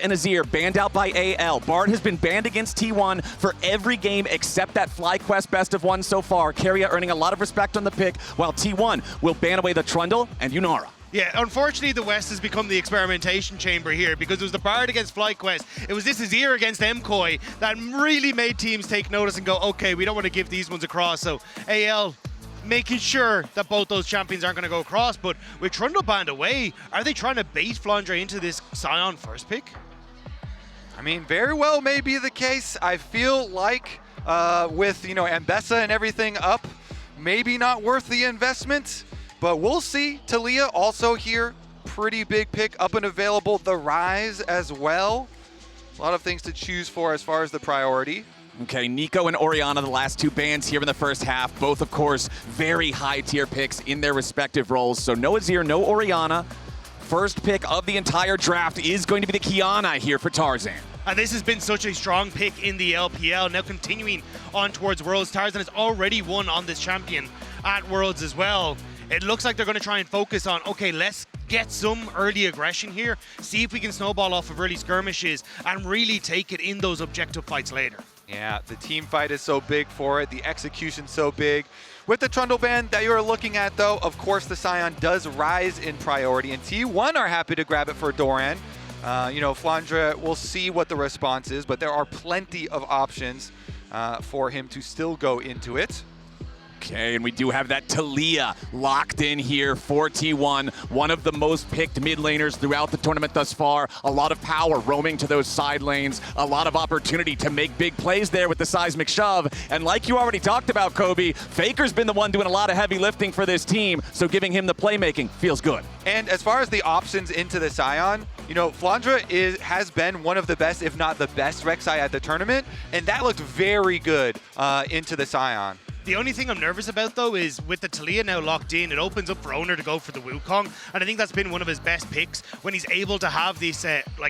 and Azir banned out by AL. Bard has been banned against T1 for every game except that FlyQuest best of one so far. Keria earning a lot of respect on the pick, while T1 will ban away the Trundle and Yunara. Yeah, unfortunately the West has become the experimentation chamber here because it was the Bard against FlyQuest. It was this Azir against MKOI that really made teams take notice and go, okay, we don't want to give these ones across. So AL making sure that both those champions aren't going to go across. But with Trundle banned away, are they trying to bait Flandre into this Sion first pick? I mean, very well may be the case. I feel like with, Ambessa and everything up, maybe not worth the investment, but we'll see. Taliyah also here, pretty big pick up and available. The Ryze as well. A lot of things to choose for as far as the priority. Okay, Nico and Orianna, the last two bans here in the first half. Both, of course, very high tier picks in their respective roles. So no Azir, no Orianna. First pick of the entire draft is going to be the Qiyana here for Tarzan. And this has been such a strong pick in the LPL. Now continuing on towards Worlds, Tarzan has already won on this champion at Worlds as well. It looks like they're going to try and focus on, okay, let's get some early aggression here, see if we can snowball off of early skirmishes and really take it in those objective fights later. Yeah, the team fight is so big for it, the execution's so big. With the Trundle ban that you're looking at, though, of course, the Sion does rise in priority, and T1 are happy to grab it for Doran. Flandre, we'll see what the response is, but there are plenty of options for him to still go into it. Okay, and we do have that Taliyah locked in here for T1, one of the most picked mid laners throughout the tournament thus far. A lot of power roaming to those side lanes, a lot of opportunity to make big plays there with the seismic shove. And like you already talked about, Kobe, Faker's been the one doing a lot of heavy lifting for this team, so giving him the playmaking feels good. And as far as the options into the Sion, Flandre has been one of the best, if not the best, Rek'Sai at the tournament, and that looked very good into the Sion. The only thing I'm nervous about, though, is with the Taliyah now locked in, it opens up for Oner to go for the Wukong, and I think that's been one of his best picks when he's able to have this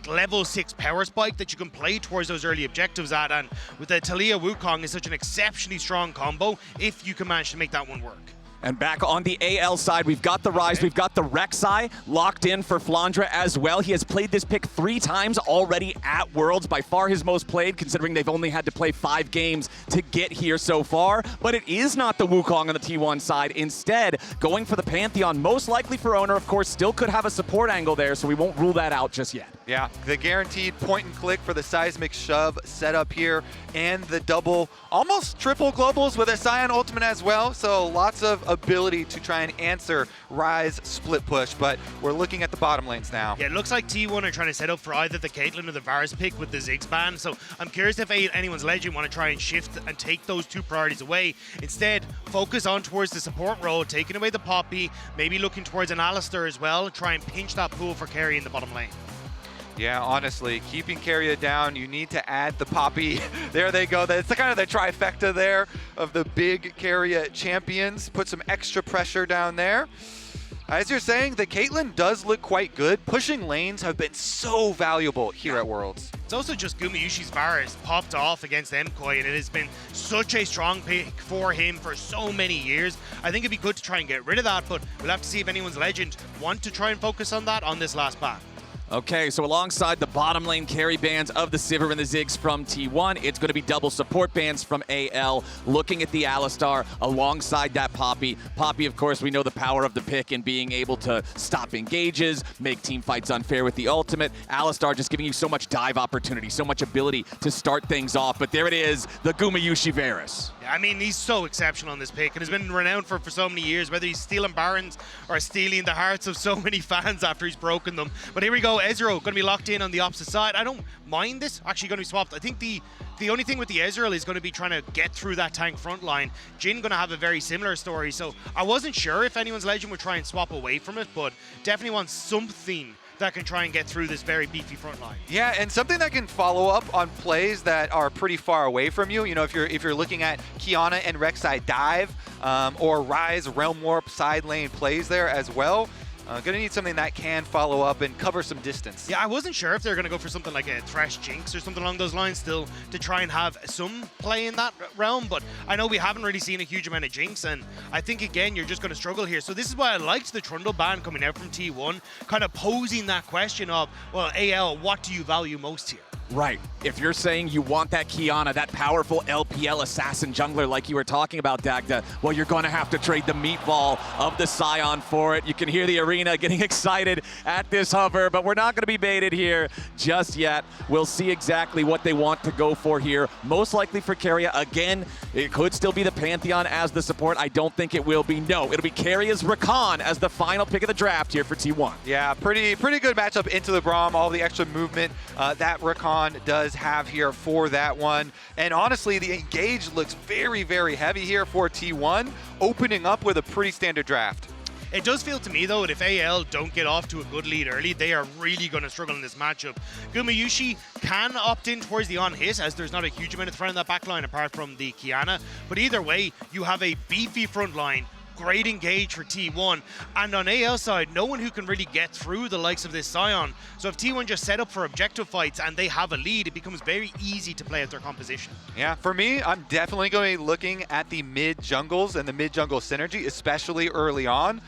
level 6 power spike that you can play towards those early objectives at, and with the Taliyah Wukong is such an exceptionally strong combo if you can manage to make that one work. And back on the AL side, we've got the Ryze, we've got the Rek'Sai locked in for Flandre as well. He has played this pick 3 times already at Worlds, by far his most played, considering they've only had to play 5 games to get here so far. But it is not the Wukong on the T1 side. Instead, going for the Pantheon, most likely for Oner, of course, still could have a support angle there, so we won't rule that out just yet. Yeah, the guaranteed point and click for the seismic shove setup here, and the double, almost triple globals with a Sion ultimate as well, so lots of ability to try and answer Ryze split push, but we're looking at the bottom lanes now. Yeah, it looks like T1 are trying to set up for either the Caitlyn or the Varus pick with the Ziggs ban, so I'm curious if anyone's Legend want to try and shift and take those 2 priorities away. Instead, focus on towards the support role, taking away the Poppy, maybe looking towards an Alistar as well, try and pinch that pool for Keria in the bottom lane. Yeah, honestly, keeping Keria down, you need to add the Poppy. There they go. That's kind of the trifecta there of the big Keria champions. Put some extra pressure down there. As you're saying, the Caitlyn does look quite good. Pushing lanes have been so valuable here at Worlds. It's also just Gumayusi's Varus popped off against MKOI, and it has been such a strong pick for him for so many years. I think it'd be good to try and get rid of that, but we'll have to see if anyone's Legend want to try and focus on that on this last ban. Okay, so alongside the bottom lane carry bans of the Sivir and the Ziggs from T1, it's going to be double support bans from AL, looking at the Alistar alongside that Poppy. Poppy, of course, we know the power of the pick in being able to stop engages, make team fights unfair with the ultimate. Alistar just giving you so much dive opportunity, so much ability to start things off. But there it is, the Gumayusi Varus. I mean, he's so exceptional on this pick and has been renowned for so many years, whether he's stealing Barons or stealing the hearts of so many fans after he's broken them. But here we go, Ezreal going to be locked in on the opposite side. I don't mind this actually going to be swapped. I think the only thing with the Ezreal is going to be trying to get through that tank front line. Jhin going to have a very similar story, so I wasn't sure if anyone's Legend would try and swap away from it, but definitely wants something that can try and get through this very beefy front line. Yeah, and something that can follow up on plays that are pretty far away from you. If you're looking at Qiyana and Rek'Sai dive or Ryze Realm Warp side lane plays there as well. Gonna need something that can follow up and cover some distance. Yeah, I wasn't sure if they were going to go for something like a Thresh Jinx or something along those lines still to try and have some play in that realm, but I know we haven't really seen a huge amount of Jinx, and I think, again, you're just going to struggle here. So this is why I liked the Trundle ban coming out from T1, kind of posing that question of, well, AL, what do you value most here? Right. If you're saying you want that Qiyana, that powerful LPL assassin jungler like you were talking about, Dagda, well, you're going to have to trade the meatball of the Sion for it. You can hear the arena getting excited at this hover, but we're not going to be baited here just yet. We'll see exactly what they want to go for here. Most likely for Keria. Again, it could still be the Pantheon as the support. I don't think it will be. No, it'll be Keria's Rakan as the final pick of the draft here for T1. Yeah, pretty good matchup into the Braum. All the extra movement that Rakan does have here for that one. And honestly, the engage looks very, very heavy here for T1, opening up with a pretty standard draft. It does feel to me, though, that if AL don't get off to a good lead early, they are really going to struggle in this matchup. Gumayusi can opt in towards the on-hit, as there's not a huge amount of threat in that backline apart from the Qiyana. But either way, you have a beefy front line, great engage for T1, and on AL side, no one who can really get through the likes of this Sion. So if T1 just set up for objective fights and they have a lead, it becomes very easy to play out their composition. Yeah, for me, I'm definitely going to be looking at the mid jungles and the mid jungle synergy, especially early on.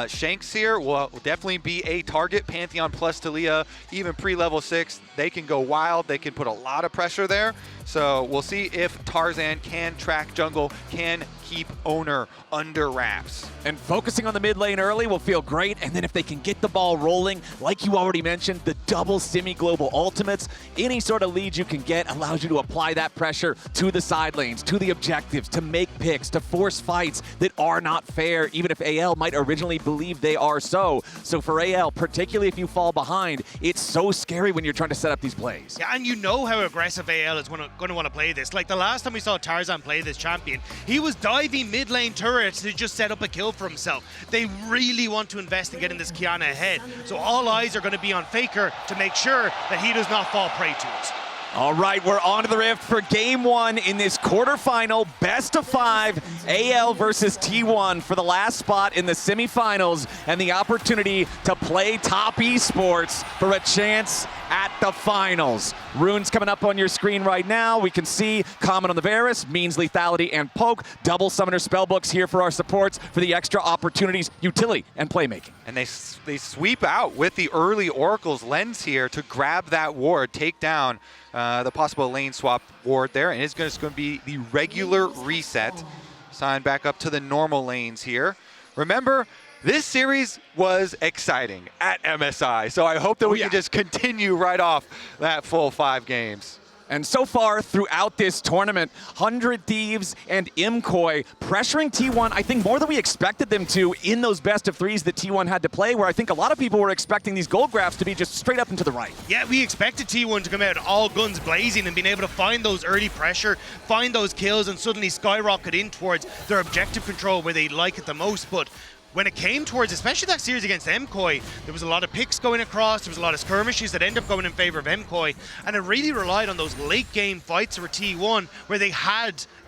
Shanks here will definitely be a target. Pantheon plus Taliyah, even pre-level 6, they can go wild. They can put a lot of pressure there. So we'll see if Tarzan can track jungle, can keep Oner under wraps. And focusing on the mid lane early will feel great, and then if they can get the ball rolling, like you already mentioned, the double semi-global ultimates, any sort of lead you can get allows you to apply that pressure to the side lanes, to the objectives, to make picks, to force fights that are not fair, even if AL might originally believe they are so. So for AL, particularly if you fall behind, it's so scary when you're trying to set up these plays. Yeah, and you know how aggressive AL is going to want to play this. Like the last time we saw Tarzan play this champion, he was diving mid lane turrets to just set up a kill for himself. They really want to invest in getting this Qiyana ahead. So all eyes are going to be on Faker to make sure that he does not fall prey to it. All right, we're on to the Rift for game one in this quarterfinal, best of 5, AL versus T1 for the last spot in the semifinals and the opportunity to play top eSports for a chance at the finals. Runes coming up on your screen right now. We can see comment on the Varus, means lethality and poke, double summoner spellbooks here for our supports for the extra opportunities, utility, and playmaking. And they sweep out with the early Oracle's lens here to grab that ward, take down the possible lane swap ward there, and it's just going to be the regular reset. Sign back up to the normal lanes here. Remember, this series was exciting at MSI, so I hope that we can just continue right off that full 5 games. And so far throughout this tournament, 100 Thieves and Imkoi pressuring T1, I think more than we expected them to in those best of 3s that T1 had to play, where I think a lot of people were expecting these gold graphs to be just straight up and to the right. Yeah, we expected T1 to come out all guns blazing and being able to find those early pressure, find those kills, and suddenly skyrocket in towards their objective control where they like it the most. But when it came towards, especially that series against MKoi, there was a lot of picks going across, there was a lot of skirmishes that ended up going in favor of MKoi, and it really relied on those late game fights for T1 where they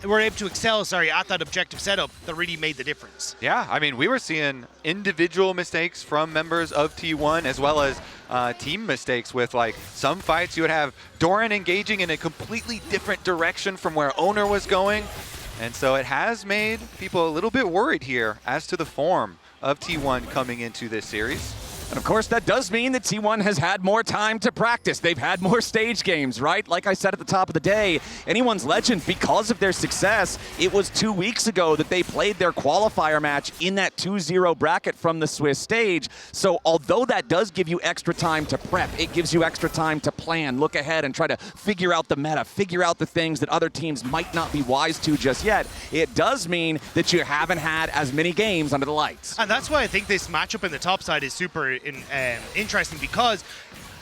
were able to excel, at that objective setup that really made the difference. Yeah, I mean, we were seeing individual mistakes from members of T1 as well as team mistakes with, like, some fights you would have Doran engaging in a completely different direction from where Oner was going. And so it has made people a little bit worried here as to the form of T1 coming into this series. And of course, that does mean that T1 has had more time to practice. They've had more stage games, right? Like I said at the top of the day, anyone's legend, because of their success, it was 2 weeks ago that they played their qualifier match in that 2-0 bracket from the Swiss stage. So although that does give you extra time to prep, it gives you extra time to plan, look ahead and try to figure out the meta, figure out the things that other teams might not be wise to just yet. It does mean that you haven't had as many games under the lights. And that's why I think this matchup in the top side is super interesting, because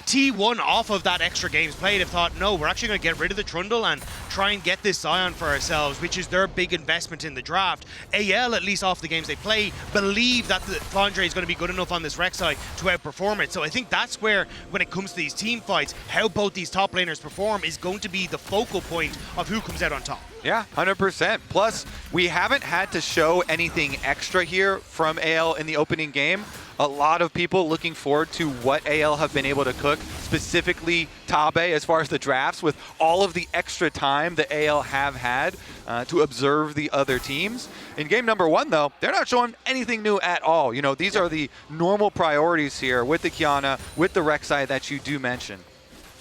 T1 off of that extra games played have thought, no, we're actually going to get rid of the Trundle and try and get this Sion for ourselves, which is their big investment in the draft. AL, at least off the games they play, believe that the Flandre is going to be good enough on this Rek'Sai to outperform it. So I think that's where, when it comes to these team fights, how both these top laners perform is going to be the focal point of who comes out on top. Yeah, 100%. Plus, we haven't had to show anything extra here from AL in the opening game, a lot of people looking forward to what AL have been able to cook, specifically Tabe, as far as the drafts, with all of the extra time that AL have had to observe the other teams. In game number 1, though, they're not showing anything new at all. You know, these are the normal priorities here with the Qiyana, with the Rek'Sai that you do mention.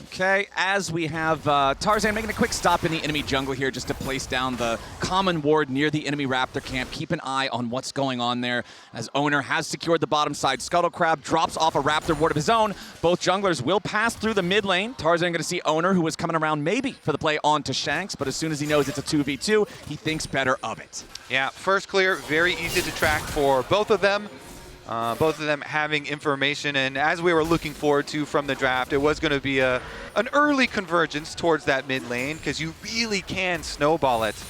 Okay, as we have Tarzan making a quick stop in the enemy jungle here just to place down the common ward near the enemy raptor camp. Keep an eye on what's going on there as Oner has secured the bottom side. Scuttle Crab drops off a raptor ward of his own. Both junglers will pass through the mid lane. Tarzan going to see Oner, who is coming around maybe for the play on to Shanks, but as soon as he knows it's a 2v2, he thinks better of it. Yeah, first clear, very easy to track for both of them. Both of them having information, and as we were looking forward to from the draft, it was going to be an early convergence towards that mid lane, because you really can snowball it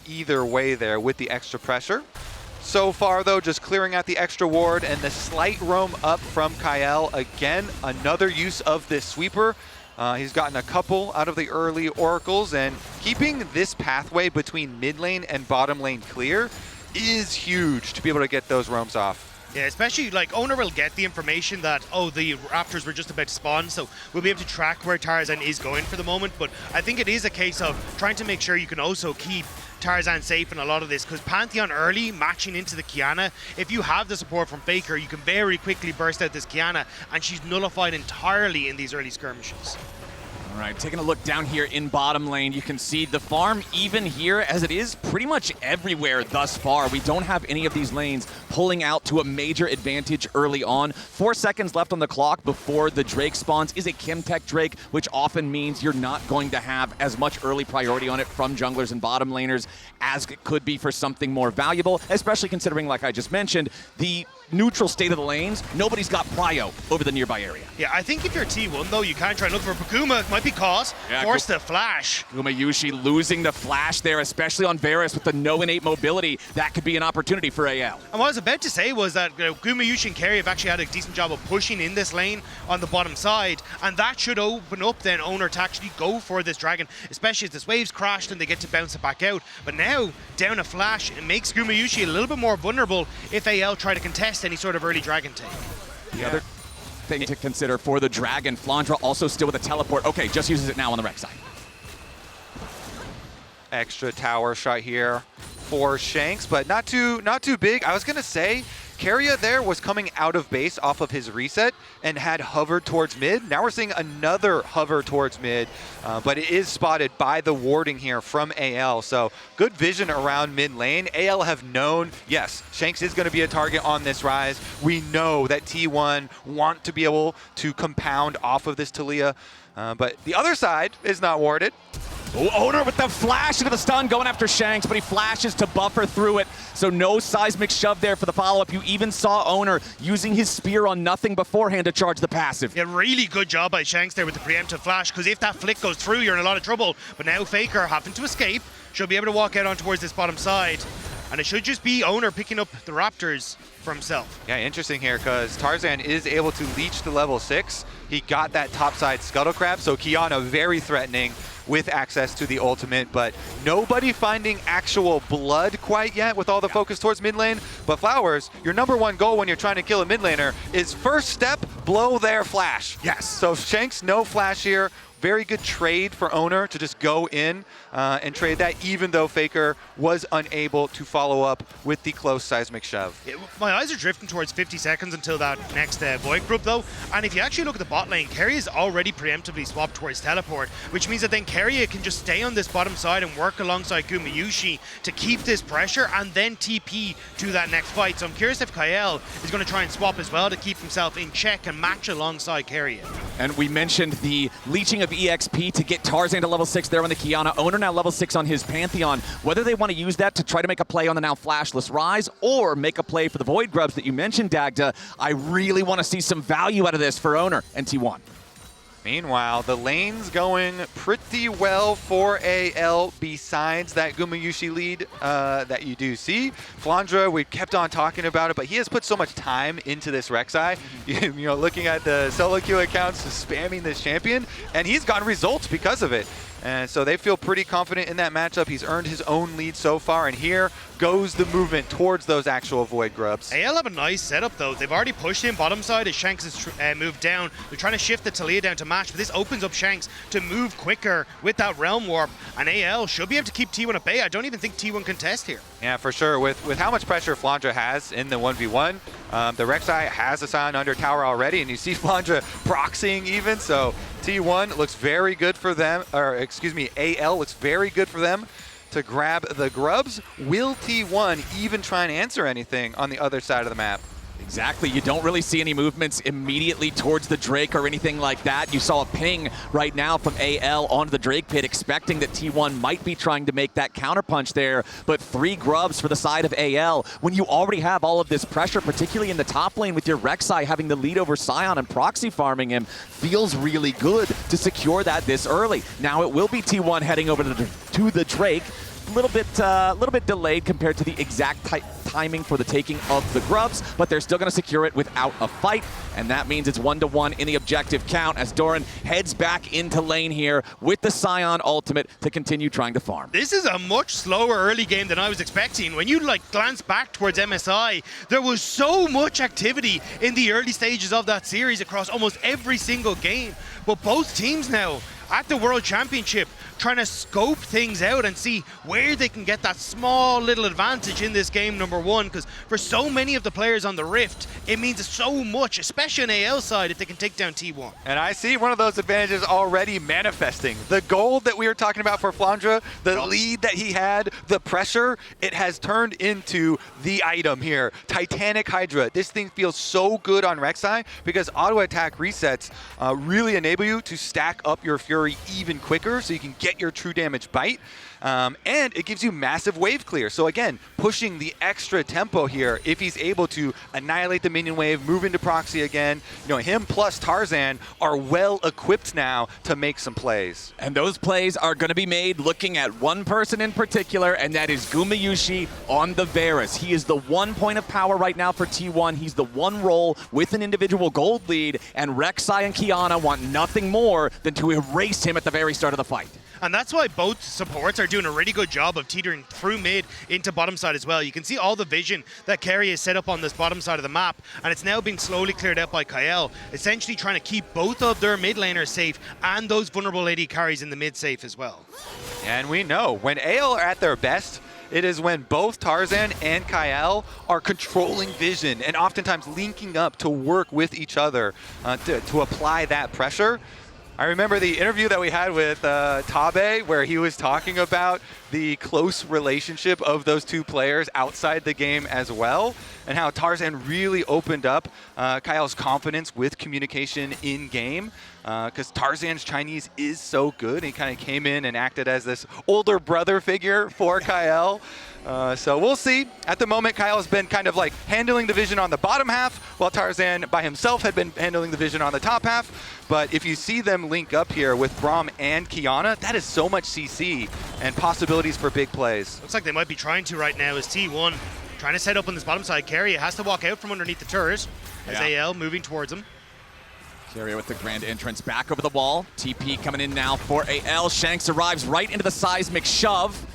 either way there with the extra pressure. So far, though, just clearing out the extra ward and the slight roam up from Kael. Again, another use of this sweeper. He's gotten a couple out of the early oracles, and keeping this pathway between mid lane and bottom lane clear is huge to be able to get those roams off. Yeah, especially like Oner will get the information that, oh, the raptors were just about to spawn, so we'll be able to track where Tarzan is going for the moment. But I think it is a case of trying to make sure you can also keep Tarzan safe in a lot of this, because Pantheon early matching into the Qiyana, if you have the support from Faker, you can very quickly burst out this Qiyana, and she's nullified entirely in these early skirmishes. All right, taking a look down here in bottom lane, you can see the farm even here as it is pretty much everywhere thus far. We don't have any of these lanes pulling out to a major advantage early on. 4 seconds left on the clock before the Drake spawns is a Chemtech Drake, which often means you're not going to have as much early priority on it from junglers and bottom laners as it could be for something more valuable, especially considering, like I just mentioned, the neutral state of the lanes. Nobody's got prio over the nearby area. Yeah, I think if you're T1 though, you can try and look for Bakuma. It might be caught. Yeah, Force the flash. Gumayusi losing the flash there, especially on Varus with the no innate mobility. That could be an opportunity for AL. And what I was about to say was that Gumayusi and Keria have actually had a decent job of pushing in this lane on the bottom side, and that should open up then Oner to actually go for this dragon, especially as this wave's crashed and they get to bounce it back out. But now, down a flash, it makes Gumayusi a little bit more vulnerable if AL try to contest any sort of early dragon take. The other thing to consider for the dragon, Flandre also still with a teleport. Okay, just uses it now on the Rek'Sai. Extra tower shot here for Shanks, but not too big. I was gonna say, Keria there was coming out of base off of his reset and had hovered towards mid. Now we're seeing another hover towards mid, but it is spotted by the warding here from AL. So good vision around mid lane. AL have known, yes, Shanks is going to be a target on this Ryze. We know that T1 want to be able to compound off of this Taliyah, but the other side is not warded. Oh, Oner with the flash into the stun going after Shanks, but he flashes to buffer through it. So no seismic shove there for the follow-up. You even saw Oner using his spear on nothing beforehand to charge the passive. Yeah, really good job by Shanks there with the preemptive flash, because if that flick goes through, you're in a lot of trouble. But now Faker having to escape, should be able to walk out on towards this bottom side. And it should just be Oner picking up the Raptors for himself. Yeah, interesting here, because Tarzan is able to leech to level 6. He got that topside Scuttle Crab, so Qiyana very threatening with access to the ultimate, but nobody finding actual blood quite yet with all the focus towards mid lane. But Flowers, your #1 goal when you're trying to kill a mid laner is first step, blow their flash. Yes. So Shanks, no flash here. Very good trade for Oner to just go in and trade that, even though Faker was unable to follow up with the close seismic shove. My eyes are drifting towards 50 seconds until that next Void group though, and if you actually look at the bot lane, Keria's already preemptively swapped towards teleport, which means that then Keria can just stay on this bottom side and work alongside Gumayusi to keep this pressure and then TP to that next fight. So I'm curious if Kael is going to try and swap as well to keep himself in check and match alongside Keria. And we mentioned the leeching of EXP to get Tarzan to level 6 there on the Qiyana. Oner now level 6 on his Pantheon. Whether they want to use that to try to make a play on the now flashless Ryze or make a play for the Void Grubs that you mentioned, Dagda, I really want to see some value out of this for Oner and T1. Meanwhile, the lane's going pretty well for AL besides that Gumayusi lead that you do see. Flandre, we kept on talking about it, but he has put so much time into this Rek'Sai. You know, looking at the solo queue accounts, spamming this champion, and he's gotten results because of it. And so they feel pretty confident in that matchup. He's earned his own lead so far, and here goes the movement towards those actual Void Grubs. AL have a nice setup though. They've already pushed in bottom side as Shanks has moved down. They're trying to shift the Taliyah down to match, but this opens up Shanks to move quicker with that Realm Warp, and AL should be able to keep T1 at bay. I don't even think T1 can test here. Yeah, for sure. With how much pressure Flandre has in the 1v1, the Rek'Sai has a Sion under tower already, and you see Flandre proxying even, so T1 looks very good for them, or excuse me, AL looks very good for them to grab the grubs. Will T1 even try and answer anything on the other side of the map? Exactly. You don't really see any movements immediately towards the Drake or anything like that. You saw a ping right now from AL onto the Drake pit, expecting that T1 might be trying to make that counterpunch there, but 3 grubs for the side of AL. When you already have all of this pressure, particularly in the top lane with your Rek'Sai having the lead over Sion and proxy farming him, feels really good to secure that this early. Now it will be T1 heading over to the Drake. A little bit delayed compared to the exact timing for the taking of the grubs, but they're still going to secure it without a fight, and that means it's 1-1 in the objective count as Doran heads back into lane here with the Sion ultimate to continue trying to farm. This is a much slower early game than I was expecting. When you glance back towards MSI, there was so much activity in the early stages of that series across almost every single game, but both teams now at the World Championship trying to scope things out and see where they can get that small little advantage in this game number 1, because for so many of the players on the Rift, it means so much, especially on AL side, if they can take down T1. And I see one of those advantages already manifesting. The gold that we were talking about for Flandre, the lead that he had, the pressure, it has turned into the item here. Titanic Hydra. This thing feels so good on Rek'Sai because auto attack resets really enable you to stack up your Fury even quicker so you can get your true damage bite. And it gives you massive wave clear. So again, pushing the extra tempo here if he's able to annihilate the minion wave, move into proxy again. You know, him plus Tarzan are well equipped now to make some plays. And those plays are going to be made looking at one person in particular, and that is Gumayusi on the Varus. He is the one point of power right now for T1. He's the one role with an individual gold lead, and Rek'Sai and Qiyana want nothing more than to erase him at the very start of the fight. And that's why both supports are doing a really good job of teetering through mid into bottom side as well. You can see all the vision that Keria has set up on this bottom side of the map, and it's now being slowly cleared out by Kael, essentially trying to keep both of their mid laners safe and those vulnerable AD carries in the mid safe as well. And we know when AL are at their best, it is when both Tarzan and Kael are controlling vision and oftentimes linking up to work with each other to apply that pressure. I remember the interview that we had with Tabe, where he was talking about the close relationship of those two players outside the game as well, and how Tarzan really opened up Kael's confidence with communication in game, because Tarzan's Chinese is so good. He kind of came in and acted as this older brother figure for Kael. So we'll see. At the moment, Kael has been kind of like handling the vision on the bottom half, while Tarzan by himself had been handling the vision on the top half. But if you see them link up here with Braum and Qiyana, that is so much CC and possibilities for big plays. Looks like they might be trying to right now as T1 trying to set up on this bottom side. Keria has to walk out from underneath the turret as AL moving towards him. Keria with the grand entrance back over the wall. TP coming in now for AL. Shanks arrives right into the seismic shove.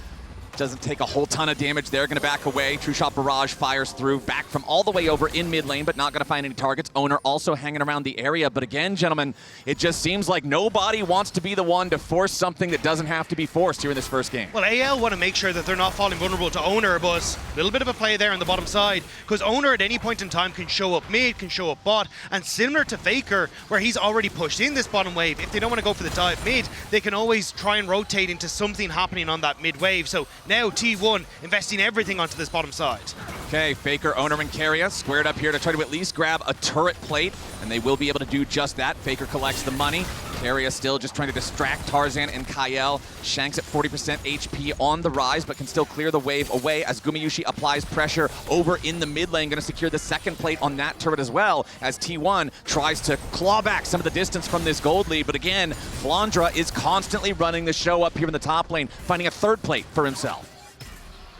Doesn't take a whole ton of damage there. Going to back away. True Shot Barrage fires through. Back from all the way over in mid lane, but not going to find any targets. Oner also hanging around the area. But again, gentlemen, it just seems like nobody wants to be the one to force something that doesn't have to be forced here in this first game. Well, AL want to make sure that they're not falling vulnerable to Oner, but a little bit of a play there on the bottom side, because Oner at any point in time can show up mid, can show up bot, and similar to Faker, where he's already pushed in this bottom wave, if they don't want to go for the dive mid, they can always try and rotate into something happening on that mid wave. So now T1 investing everything onto this bottom side. Okay, Faker, Oner, and Keria squared up here to try to at least grab a turret plate, and they will be able to do just that. Faker collects the money. Keria still just trying to distract Tarzan and Kael. Shanks at 40% HP on the Ryze, but can still clear the wave away as Gumayusi applies pressure over in the mid lane. Going to secure the second plate on that turret as well, as T1 tries to claw back some of the distance from this gold lead. But again, Flandre is constantly running the show up here in the top lane, finding a third plate for himself.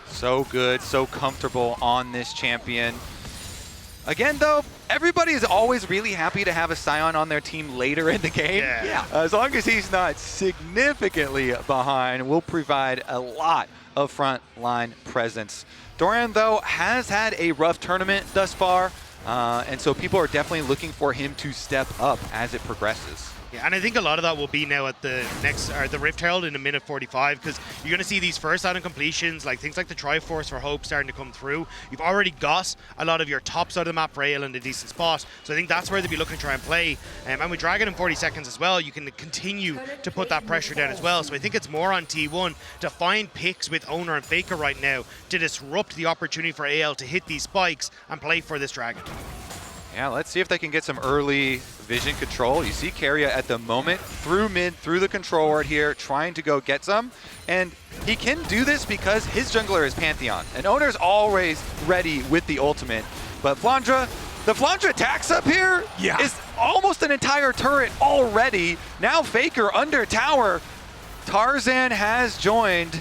So good, so comfortable on this champion. Again, though, everybody is always really happy to have a Sion on their team later in the game. Yeah. As long as he's not significantly behind, will provide a lot of front line presence. Doran, though, has had a rough tournament thus far, and so people are definitely looking for him to step up as it progresses. Yeah, and I think a lot of that will be now at the the Rift Herald in a minute 45, because you're going to see these first item completions, like things like the Triforce for Hope starting to come through. You've already got a lot of your top side of the map for AL in a decent spot, so I think that's where they'll be looking to try and play. And with Dragon in 40 seconds as well, you can continue to put that pressure down as well. So I think it's more on T1 to find picks with Oner and Faker right now to disrupt the opportunity for AL to hit these spikes and play for this Dragon. Yeah, let's see if they can get some early vision control. You see Keria at the moment through mid, through the control ward here, trying to go get some. And he can do this because his jungler is Pantheon. And Oner's always ready with the ultimate. But Flandre, the Flandre attacks up here is almost an entire turret already. Now Faker under tower. Tarzan has joined.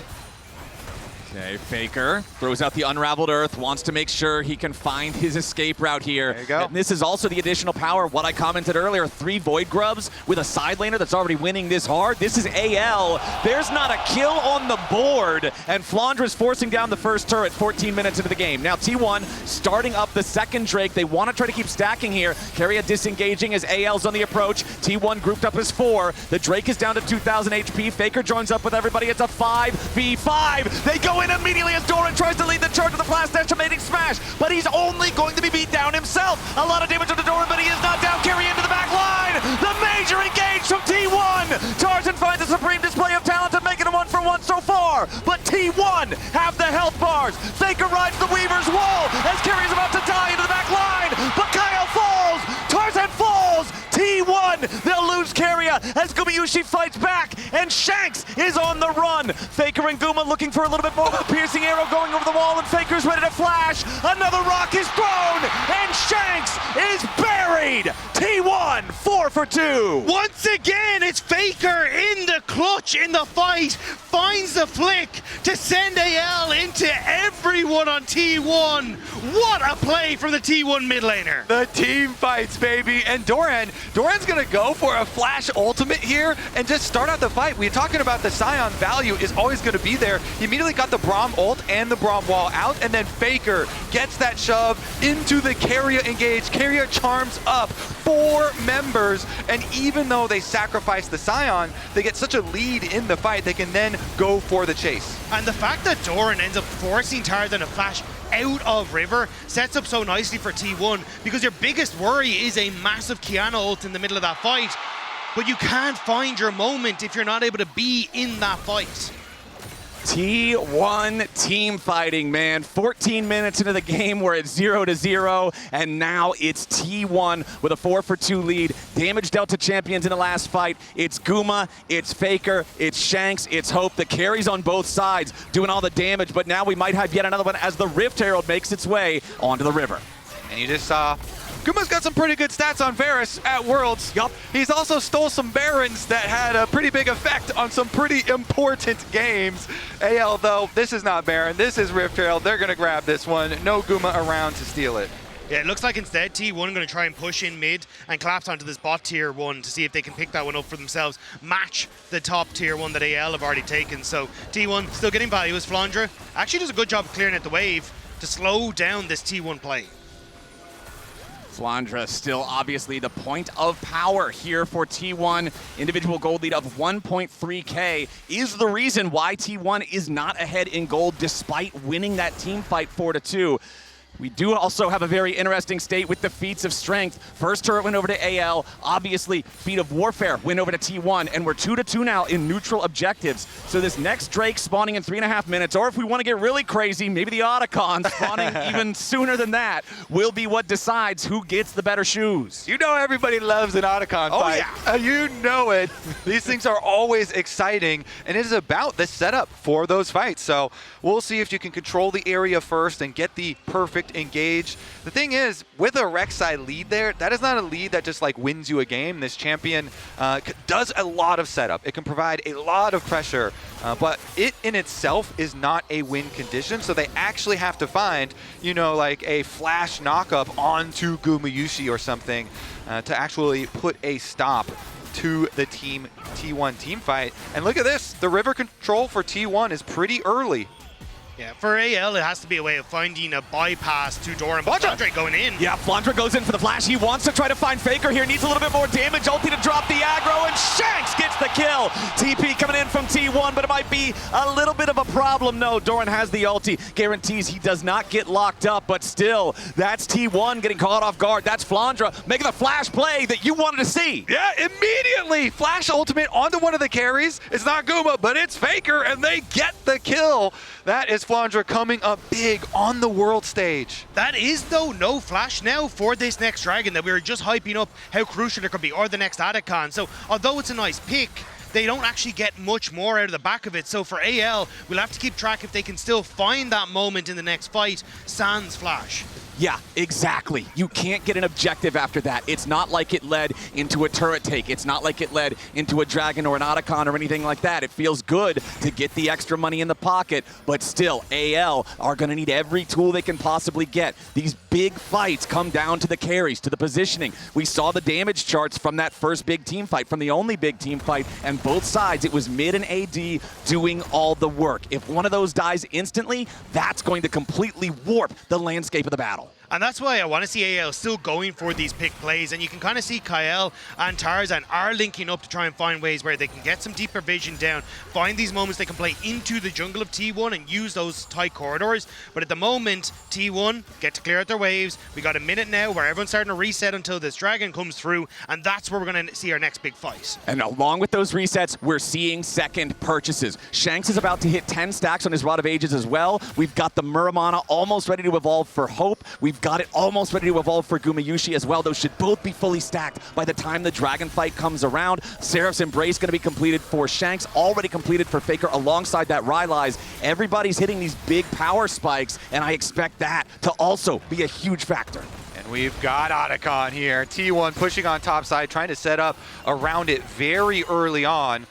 Okay, Faker throws out the Unraveled Earth, wants to make sure he can find his escape route here. There you go. And this is also the additional power, what I commented earlier, 3 Void Grubs with a side laner that's already winning this hard. This is AL. There's not a kill on the board, and Flandre's forcing down the first turret 14 minutes into the game. Now T1 starting up the second Drake. They want to try to keep stacking here. Keria disengaging as AL's on the approach. T1 grouped up as 4. The Drake is down to 2,000 HP. Faker joins up with everybody. It's a 5v5. They go in immediately as Doran tries to lead the charge with a blast estimating smash, but he's only going to be beat down himself. A lot of damage on the Doran, but he is not down. Keria into the back line. The major engage from T1. Tarzan finds a supreme display of talent to make it a 1-for-1 so far, but T1 have the health bars. Faker rides the Weaver's wall as Keria's about to die into the back line, but Kael falls. Tarzan falls. T1, they'll lose Keria as Gumayusi fights back, and Shanks is on the run. Faker and Guma looking for a little bit more with a piercing arrow going over the wall, and Faker's ready to flash. Another rock is thrown, and Shanks is buried. T1, 4 for 2. Once again, it's Faker in the clutch in the fight, finds the flick to send AL into everyone on T1. What a play from the T1 mid laner. The team fights, baby. And Doran's gonna go for a flash ultimate here and just start out the fight. We're talking about the Sion value is always gonna be there. He immediately got the Braum ult and the Braum wall out, and then Faker gets that shove into the Keria engage. Keria charms up 4 members, and even though they sacrifice the Sion, they get such a lead in the fight, they can then go for the chase. And the fact that Doran ends up forcing Tarzan to flash out of River sets up so nicely for T1, because your biggest worry is a massive Qiyana ult in the middle of that fight, but you can't find your moment if you're not able to be in that fight. T1 team fighting, man. 14 minutes into the game, we're at 0-0, and now it's T1 with a 4 for 2 lead. Damage dealt to champions in the last fight. It's Guma, it's Faker, it's Shanks, it's Hope. The carries on both sides doing all the damage, but now we might have yet another one as the Rift Herald makes its way onto the river. And you just saw Guma's got some pretty good stats on Varus at Worlds. Yup. He's also stole some Barons that had a pretty big effect on some pretty important games. AL, though, this is not Baron. This is Rift Herald. They're going to grab this one. No Guma around to steal it. Yeah, it looks like instead T1 going to try and push in mid and collapse onto this bot tier 1 to see if they can pick that one up for themselves, match the top tier 1 that AL have already taken. So T1 still getting value as Flandre actually does a good job of clearing out the wave to slow down this T1 play. Flandre still obviously the point of power here for T1. Individual gold lead of 1.3K is the reason why T1 is not ahead in gold despite winning that team fight 4-2. We do also have a very interesting state with the feats of strength. First turret went over to AL. Obviously, feat of warfare went over to T1, and we're 2-2 now in neutral objectives. So this next Drake spawning in 3.5 minutes, or if we want to get really crazy, maybe the Otacon spawning even sooner than that, will be what decides who gets the better shoes. You know everybody loves an Otacon fight. Yeah. You know it. These things are always exciting, and it is about the setup for those fights. So we'll see if you can control the area first and get the perfect engage. The thing is, with a Rek'Sai lead there, that is not a lead that just like wins you a game. This champion does a lot of setup. It can provide a lot of pressure but it in itself is not a win condition, so they actually have to find, you know, like a flash knockup onto Gumayusi or something to actually put a stop to the T1 team fight. And look at this, the river control for T1 is pretty early. Yeah, for AL, it has to be a way of finding a bypass to Doran, but Flandre going in. Yeah, Flandre goes in for the flash. He wants to try to find Faker here. Needs a little bit more damage. Ulti to drop the aggro, and Shanks gets the kill. TP coming in from T1, but it might be a little bit of a problem. No, Doran has the ulti. Guarantees he does not get locked up, but still, that's T1 getting caught off guard. That's Flandre making the flash play that you wanted to see. Yeah, immediately! Flash ultimate onto one of the carries. It's not Guma, but it's Faker, and they get the kill. That is Flandre coming up big on the world stage. That is, though, no flash now for this next dragon that we were just hyping up how crucial it could be, or the next Adakon. So although it's a nice pick, they don't actually get much more out of the back of it. So for AL, we'll have to keep track if they can still find that moment in the next fight, sans flash. Yeah, exactly. You can't get an objective after that. It's not like it led into a turret take. It's not like it led into a dragon or an Otacon or anything like that. It feels good to get the extra money in the pocket, but still, AL are going to need every tool they can possibly get. These big fights come down to the carries, to the positioning. We saw the damage charts from that first big team fight, from the only big team fight, and both sides, it was mid and AD doing all the work. If one of those dies instantly, that's going to completely warp the landscape of the battle. And that's why I want to see AL still going for these pick plays. And you can kind of see Kael and Tarzan are linking up to try and find ways where they can get some deeper vision down, find these moments they can play into the jungle of T1 and use those tight corridors. But at the moment, T1 get to clear out their waves. We got a minute now where everyone's starting to reset until this dragon comes through, and that's where we're going to see our next big fight. And along with those resets, we're seeing second purchases. Shanks is about to hit 10 stacks on his Rod of Ages as well. We've got the Muramana almost ready to evolve for Hope. We've got it almost ready to evolve for Gumayusi as well. Those should both be fully stacked by the time the dragon fight comes around. Seraph's Embrace going to be completed for Shanks, already completed for Faker alongside that Ryze. Everybody's hitting these big power spikes, and I expect that to also be a huge factor. And we've got Otacon here. T1 pushing on top side, trying to set up around it very early on.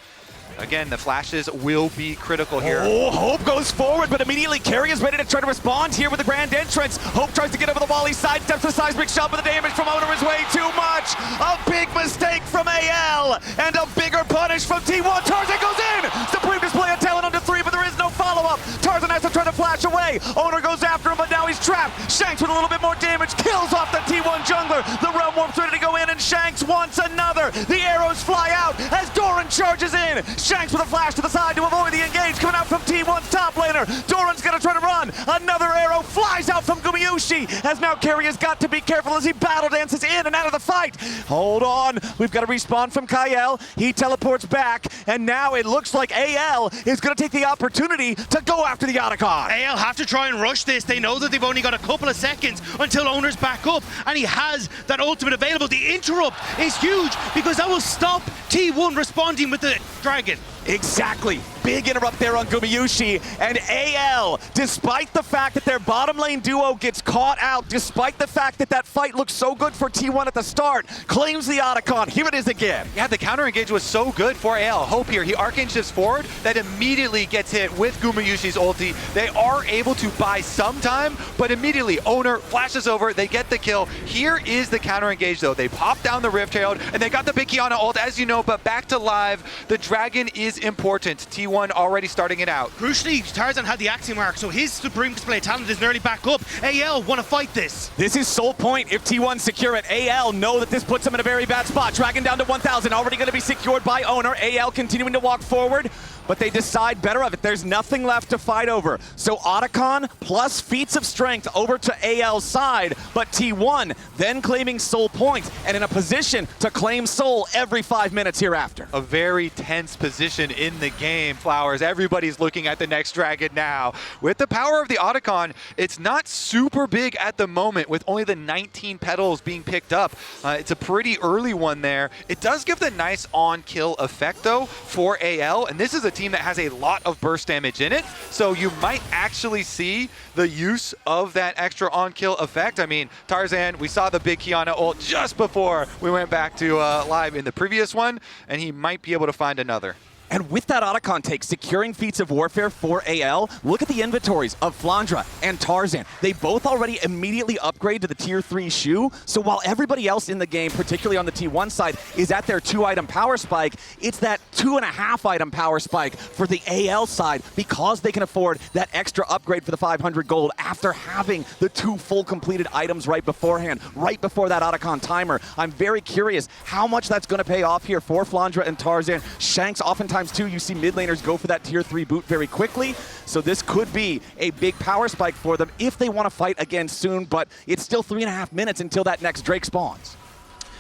Again, the flashes will be critical here. Oh, Hope goes forward, but immediately Keria is ready to try to respond here with the grand entrance. Hope tries to get over the wall. He sidesteps the seismic shot, but the damage from Oner is way too much. A big mistake from AL, and a bigger punish from T1. Tarzan goes in! Supreme display of talent under 3, but there is no follow-up. Tarzan has to try to flash away. Oner goes after him, but now he's trapped. Shanks with a little bit more damage, kills off the T1 jungler. The Realm Warp's ready to go in, and Shanks wants another. The arrows fly out as Doran charges in. Shanks with a flash to the side to avoid the engage coming out from T1's top laner. Doran's gonna try to run. Another arrow flies out from Gumayusi, as now Keria's got to be careful as he battle dances in and out of the fight. Hold on, we've got a respawn from Kael. He teleports back, and now it looks like AL is gonna take the opportunity to go after the Otacon. AL have to try and rush this. They know that they've only got a couple of seconds until Oner's back up, and he has that ultimate available. The interrupt is huge because that will stop T1 responding with the dragon. Exactly. Big interrupt there on Gumayusi, and AL, despite the fact that their bottom lane duo gets caught out, despite the fact that that fight looked so good for T1 at the start, claims the Otacon. Here it is again. Yeah, the counter engage was so good for AL. Hope here, he arcane shifts forward, that immediately gets hit with Gumayusi's ulti. They are able to buy some time, but immediately Oner flashes over, they get the kill. Here is the counter engage though. They pop down the Rift Herald, and they got the big Qiyana ult, as you know, but back to live. The dragon is important. T1 already starting it out. Crucially, Tarzan had the Axiom Arc, so his Supreme Display talent is nearly back up. AL want to fight this. This is sole point if T1 secure it. AL know that this puts them in a very bad spot. Dragon down to 1,000, already going to be secured by Oner. AL continuing to walk forward, but they decide better of it. There's nothing left to fight over. So Otacon plus feats of strength over to AL's side, but T1 then claiming soul points and in a position to claim soul every 5 minutes hereafter. A very tense position in the game, Flowers. Everybody's looking at the next dragon now. With the power of the Otacon, it's not super big at the moment with only the 19 petals being picked up. It's a pretty early one there. It does give the nice on-kill effect though for AL, and this is a team that has a lot of burst damage in it, so you might actually see the use of that extra on-kill effect. I mean, Tarzan, we saw the big Qiyana ult just before we went back to live in the previous one, and he might be able to find another. And with that Otacon take, securing feats of warfare for AL, look at the inventories of Flandre and Tarzan. They both already immediately upgrade to the tier 3 shoe, so while everybody else in the game, particularly on the T1 side, is at their 2-item power spike, it's that 2.5-item power spike for the AL side because they can afford that extra upgrade for the 500 gold after having the 2 full completed items right beforehand, right before that Otacon timer. I'm very curious how much that's going to pay off here for Flandre and Tarzan. Shanks, oftentimes too, you see mid laners go for that tier 3 boot very quickly, so this could be a big power spike for them if they want to fight again soon, but it's still 3.5 minutes until that next Drake spawns.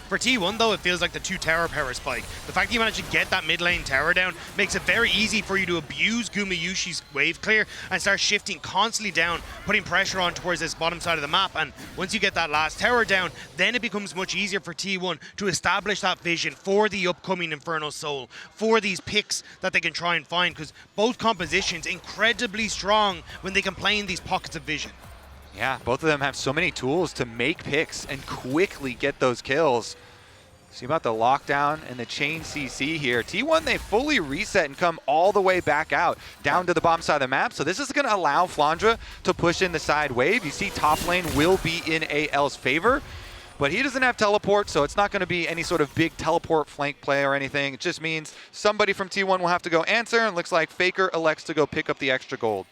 For T1 though, it feels like the 2 tower power spike. The fact that you managed to get that mid lane tower down makes it very easy for you to abuse Gumayusi's wave clear and start shifting constantly down, putting pressure on towards this bottom side of the map. And once you get that last tower down, then it becomes much easier for T1 to establish that vision for the upcoming Infernal Soul, for these picks that they can try and find, because both compositions incredibly strong when they can play in these pockets of vision. Yeah, both of them have so many tools to make picks and quickly get those kills. See about the lockdown and the chain CC here. T1, they fully reset and come all the way back out, down to the bottom side of the map. So this is going to allow Flandre to push in the side wave. You see top lane will be in AL's favor, but he doesn't have teleport, so it's not going to be any sort of big teleport flank play or anything. It just means somebody from T1 will have to go answer, and looks like Faker elects to go pick up the extra gold.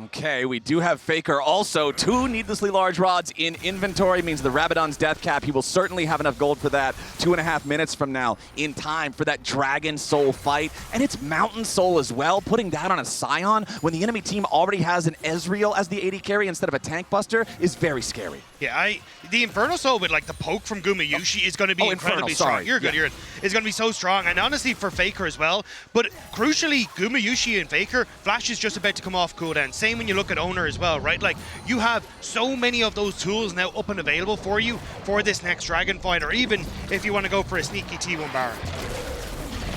Okay, we do have Faker also. 2 needlessly large rods in inventory means the Rabadon's death cap. He will certainly have enough gold for that 2.5 minutes from now in time for that Dragon Soul fight. And it's Mountain Soul as well. Putting that on a Sion when the enemy team already has an Ezreal as the AD carry instead of a tank buster is very scary. Yeah, the Infernal Soul with like the poke from Gumayusi is going to be incredibly strong. You're good, you're good. It's going to be so strong, and honestly for Faker as well. But crucially, Gumayusi and Faker, Flash is just about to come off cooldown. Same when you look at Oner as well, right? Like, you have so many of those tools now up and available for you for this next Dragon fight, or even if you want to go for a sneaky T1 Baron.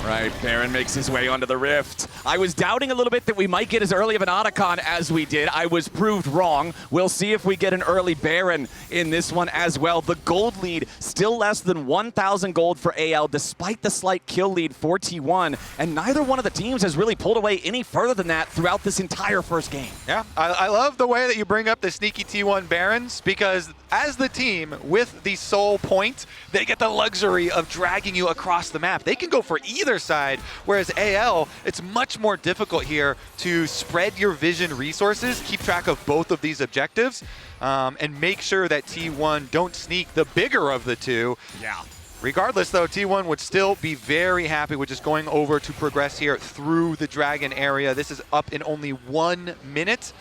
Right, Baron makes his way onto the Rift. I was doubting a little bit that we might get as early of an Otacon as we did. I was proved wrong. We'll see if we get an early Baron in this one as well. The gold lead still less than 1,000 gold for AL despite the slight kill lead for T1, and neither one of the teams has really pulled away any further than that throughout this entire first game. Yeah, I love the way that you bring up the sneaky T1 Barons, because as the team with the soul point, they get the luxury of dragging you across the map. They can go for either side, whereas AL, it's much more difficult here to spread your vision resources, keep track of both of these objectives, and make sure that T1 don't sneak the bigger of the two. Yeah. Regardless, though, T1 would still be very happy with just going over to progress here through the Dragon area. This is up in only 1 minute.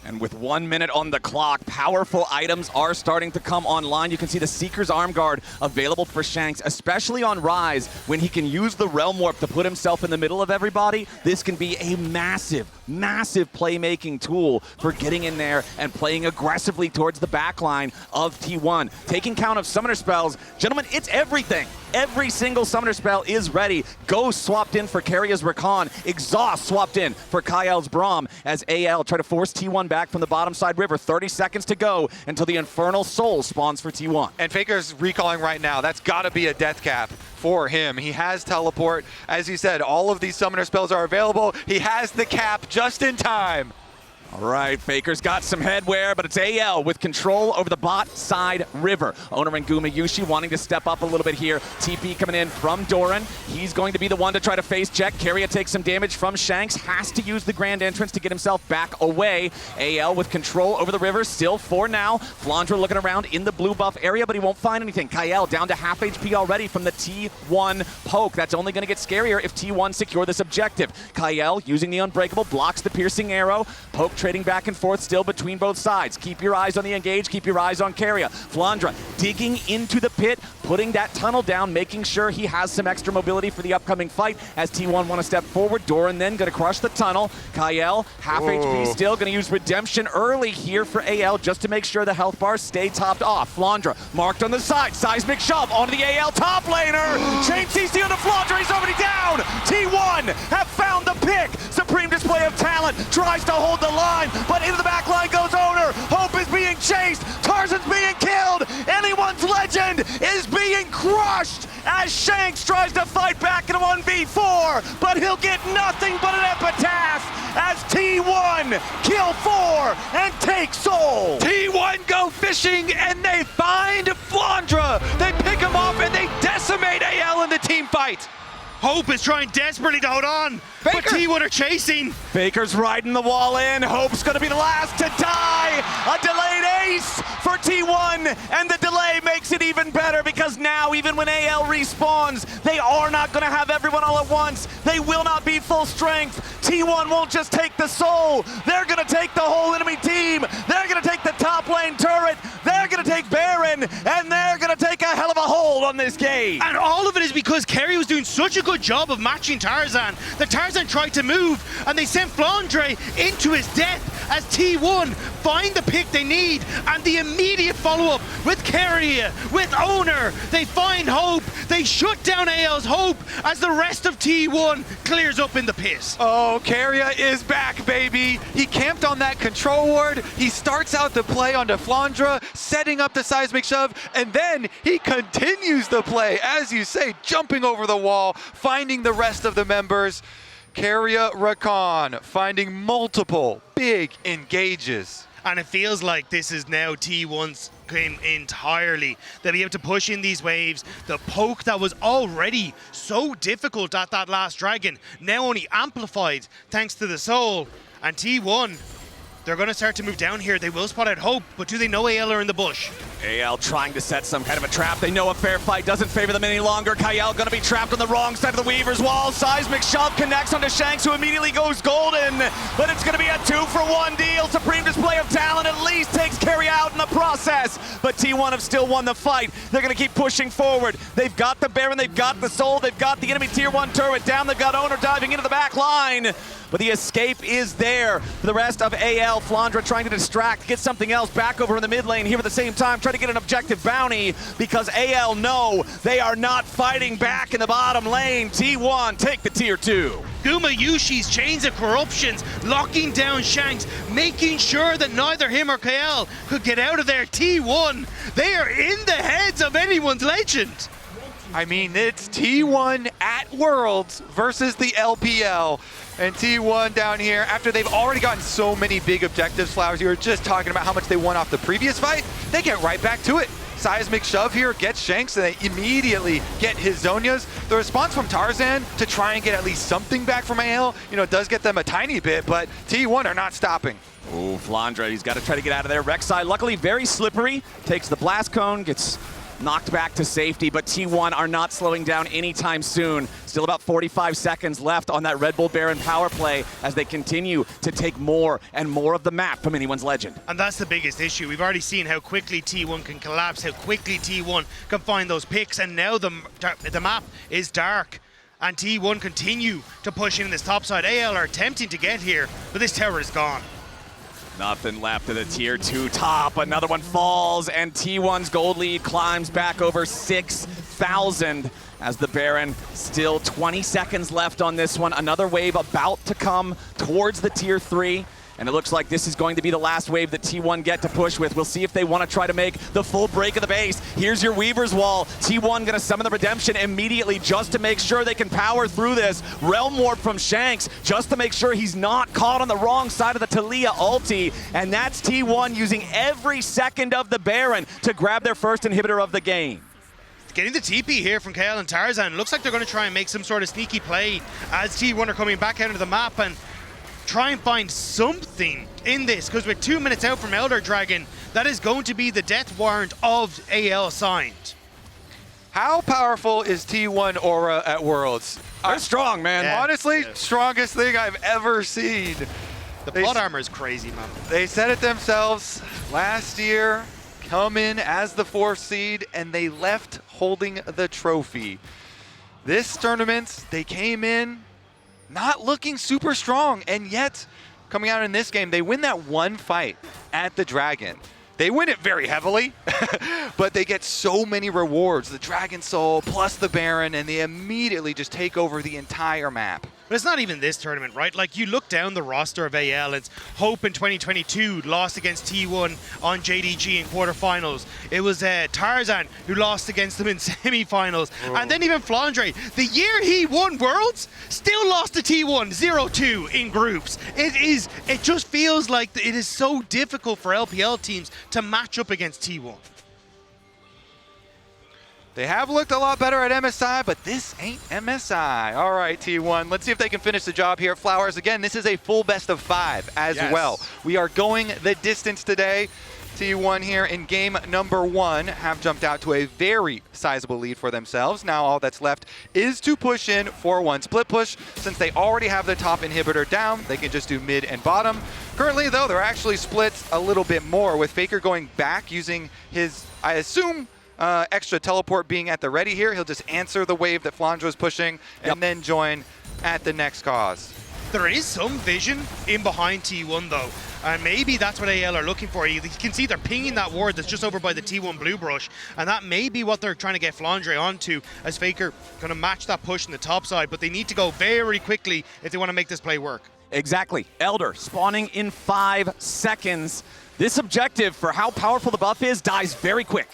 And with 1 minute on the clock, powerful items are starting to come online. You can see the Seeker's Arm Guard available for Shanks, especially on Ryze, when he can use the Realm Warp to put himself in the middle of everybody. This can be a massive, massive playmaking tool for getting in there and playing aggressively towards the backline of T1. Taking count of summoner spells. Gentlemen, it's everything. Every single summoner spell is ready. Ghost swapped in for Keria's Rakan. Exhaust swapped in for Kael's Braum as AL try to force T1 back from the bottom side river. 30 seconds to go until the Infernal Soul spawns for T1. And Faker's recalling right now. That's got to be a death cap for him. He has teleport. As you said, all of these summoner spells are available. He has the cap just in time. All right, Faker's got some headwear, but it's AL with control over the bot side river. Oner and Gumayusi wanting to step up a little bit here. TP coming in from Doran. He's going to be the one to try to face check. Keria takes some damage from Shanks. Has to use the grand entrance to get himself back away. AL with control over the river still for now. Flandre looking around in the blue buff area, but he won't find anything. Kael down to half HP already from the T1 poke. That's only going to get scarier if T1 secure this objective. Kael using the Unbreakable blocks the piercing arrow. Poke trading back and forth still between both sides. Keep your eyes on the engage, keep your eyes on Keria. Flandre digging into the pit, putting that tunnel down, making sure he has some extra mobility for the upcoming fight as T1 want to step forward. Doran then going to crush the tunnel. Kael, half HP still, going to use Redemption early here for AL just to make sure the health bars stay topped off. Flandre marked on the side, seismic shove onto the AL top laner. Chain CC on the Flandre, he's already down. T1 have found the pick. Supreme display of talent, tries to hold the line, but into the back line goes Oner. Hope is being chased. Tarzan's being killed. Anyone's legend is being crushed. as Shanks tries to fight back in a 1v4, but he'll get nothing but an epitaph as T1 kill 4 and take Soul. T1 go fishing and they find Flandre. They pick him off and they decimate AL in the team fight. Hope is trying desperately to hold on, Baker. but T1 are chasing. Baker's riding the wall in. Hope's gonna be the last to die. A delayed ace for T1, and the delay makes it even better because now, even when AL respawns, they are not gonna have everyone all at once. They will not be full strength. T1 won't just take the soul. They're gonna take the whole enemy team. They're gonna take the top lane turret. They're gonna take Baron, and they're gonna take a hell of a hold on this game. And all of it is because Keria was doing such a good job of matching Tarzan. The Tarzan tried to move, and they sent Flandre into his death as T1 find the pick they need, and the immediate follow-up with Keria, with Oner. They find Hope. They shut down AL's Hope as the rest of T1 clears up in the piss. Oh, Keria is back, baby. He camped on that control ward. He starts out the play onto Flandre, setting up the seismic shove, and then he continues the play, as you say, jumping over the wall, finding the rest of the members. Keria Rakan finding multiple big engages. And it feels like this is now T1's game entirely. They'll be able to push in these waves. The poke that was already so difficult at that last dragon, now only amplified thanks to the soul. And T1, they're going to start to move down here. They will spot out Hope, but do they know AL are in the bush? AL trying to set some kind of a trap. They know a fair fight doesn't favor them any longer. Kael gonna be trapped on the wrong side of the Weaver's wall. Seismic shove connects onto Shanks, who immediately goes golden. But it's gonna be a 2-for-1 deal. Supreme display of talent at least takes Keria out in the process. But T1 have still won the fight. They're gonna keep pushing forward. They've got the Baron, they've got the Soul, they've got the enemy tier 1 turret down. They've got Oner diving into the back line. But the escape is there for the rest of AL. Flandre trying to distract, get something else back over in the mid lane here at the same time, try to get an objective bounty because AL know they are not fighting back in the bottom lane. T1 take the tier 2. Gumayusi's chains of corruptions locking down Shanks, making sure that neither him or Kael could get out of there. T1, they are in the heads of anyone's legend. I mean, it's T1 at Worlds versus the LPL. And T1 down here, after they've already gotten so many big objectives, Flowers, you were just talking about how much they won off the previous fight, they get right back to it. Seismic shove here gets Shanks, and they immediately get his Zonias. The response from Tarzan to try and get at least something back from AL, does get them a tiny bit, but T1 are not stopping. Oh, Flandre, he's got to try to get out of there. Rek'Sai, luckily very slippery, takes the blast cone, gets knocked back to safety, but T1 are not slowing down anytime soon. Still about 45 seconds left on that Red Bull Baron power play as they continue to take more and more of the map from anyone's legend. And that's the biggest issue. We've already seen how quickly T1 can collapse, how quickly T1 can find those picks, and now the map is dark. And T1 continue to push in this top side. AL are attempting to get here, but this tower is gone. Nothing left of the tier 2 top. Another one falls, and T1's gold lead climbs back over 6,000 as the Baron, still 20 seconds left on this one. Another wave about to come towards the tier 3. And it looks like this is going to be the last wave that T1 get to push with. We'll see if they want to try to make the full break of the base. Here's your Weaver's Wall. T1 going to summon the Redemption immediately just to make sure they can power through this. Realm Warp from Shanks just to make sure he's not caught on the wrong side of the Taliyah ulti. And that's T1 using every second of the Baron to grab their first inhibitor of the game. Getting the TP here from Kael and Tarzan. Looks like they're going to try and make some sort of sneaky play as T1 are coming back out of the map and try and find something in this, because we're 2 minutes out from Elder Dragon. That is going to be the death warrant of AL signed. How powerful is T1 Aura at Worlds? They're strong, man. Yeah. Honestly, strongest thing I've ever seen. The plot armor is crazy, man. They said it themselves last year, come in as the 4th seed, and they left holding the trophy. This tournament, they came in not looking super strong, and yet coming out in this game, they win that one fight at the Dragon. They win it very heavily, but they get so many rewards. The Dragon Soul plus the Baron, and they immediately just take over the entire map. But it's not even this tournament, right? Like, you look down the roster of AL, it's Hope in 2022 lost against T1 on JDG in quarterfinals. It was Tarzan who lost against them in semifinals. And then even Flandre, the year he won Worlds, still lost to T1 0-2 in groups. It just feels like it is so difficult for LPL teams to match up against T1. They have looked a lot better at MSI, but this ain't MSI. All right, T1, let's see if they can finish the job here. Flowers, again, this is a full best of 5 as well. We are going the distance today. T1 here in game number 1 have jumped out to a very sizable lead for themselves. Now all that's left is to push in for one split push. Since they already have the top inhibitor down, they can just do mid and bottom. Currently, though, they're actually split a little bit more, with Faker going back using his, I assume, extra teleport being at the ready here. He'll just answer the wave that Flandre is pushing and then join at the next cause. There is some vision in behind T1 though, and maybe that's what AL are looking for. You can see they're pinging that ward that's just over by the T1 blue brush, and that may be what they're trying to get Flandre onto, as Faker gonna match that push in the top side, but they need to go very quickly if they want to make this play work. Exactly. Elder spawning in 5 seconds. This objective, for how powerful the buff is, dies very quick.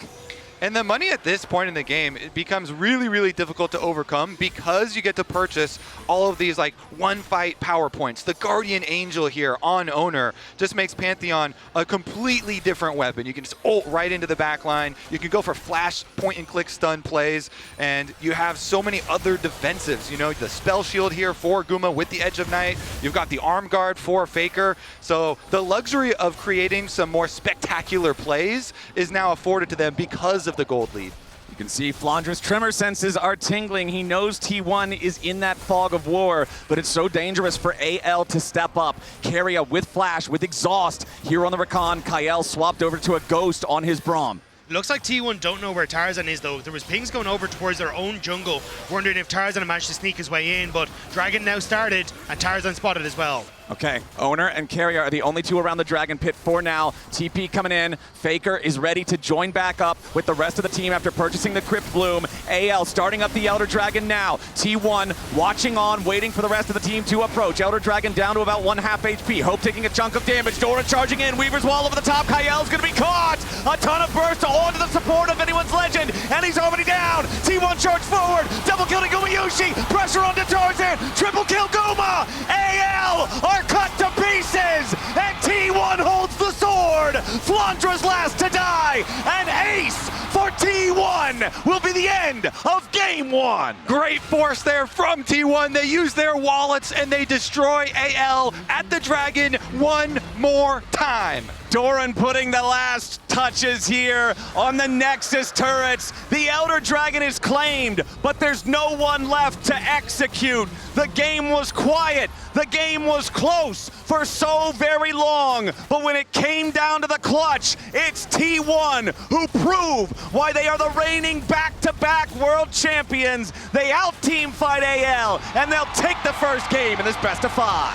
And the money at this point in the game, it becomes really difficult to overcome, because you get to purchase all of these like one fight power points. The Guardian Angel here on Oner just makes Pantheon a completely different weapon. You can just ult right into the back line. You can go for flash point and click stun plays, and you have so many other defensives. You know, the spell shield here for Guma with the Edge of Night. You've got the arm guard for Faker. So the luxury of creating some more spectacular plays is now afforded to them because of the gold lead. You can see Flandre's tremor senses are tingling. He knows T1 is in that fog of war, but it's so dangerous for AL to step up. Keria with flash, with exhaust here on the Rakan. Kael swapped over to a ghost on his Braum. Looks like T1 don't know where Tarzan is though. There was pings going over towards their own jungle, wondering if Tarzan managed to sneak his way in, but Dragon now started and Tarzan spotted as well. Okay, Oner and Keria are the only two around the Dragon Pit for now. TP coming in. Faker is ready to join back up with the rest of the team after purchasing the Crypt Bloom. AL starting up the Elder Dragon now. T1 watching on, waiting for the rest of the team to approach. Elder Dragon down to about 1/2 HP. Hope taking a chunk of damage. Doran charging in. Weaver's Wall over the top. Kael's going to be caught. A ton of burst onto the support of anyone's legend, and he's already down. T1 charge forward. Double kill to Gumayusi. Pressure onto Tarzan. Triple kill Guma. AL are cut to pieces, and T1 holds the sword. Flandre's last to die, and ace for T1 will be the end of game 1. Great force there from T1. They use their wallets and they destroy AL at the Dragon one more time. Doran putting the last touches here on the Nexus turrets. The Elder Dragon is claimed, but there's no one left to execute. The game was quiet. The game was close for so very long. But when it came down to the clutch, it's T1 who prove why they are the reigning back-to-back world champions. They out-team fight AL, and they'll take the first game in this best of 5.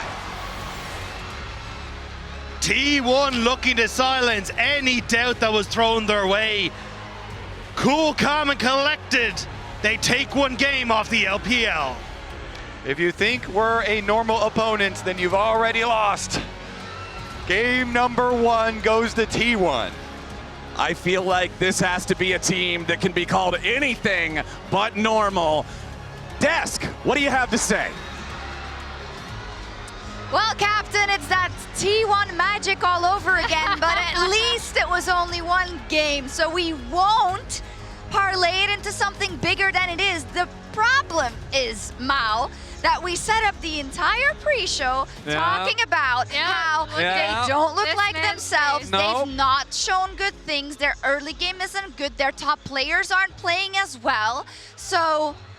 T1 looking to silence any doubt that was thrown their way. Cool, calm, and collected. They take one game off the LPL. If you think we're a normal opponent, then you've already lost. Game number 1 goes to T1. I feel like this has to be a team that can be called anything but normal. Desk, what do you have to say? Well, Captain, it's that T1 magic all over again, but at least it was only one game, so we won't parlay it into something bigger than it is. The problem is, Mal, that we set up the entire pre-show talking about how they don't look like themselves. They've not shown good things. Their early game isn't good. Their top players aren't playing as well. So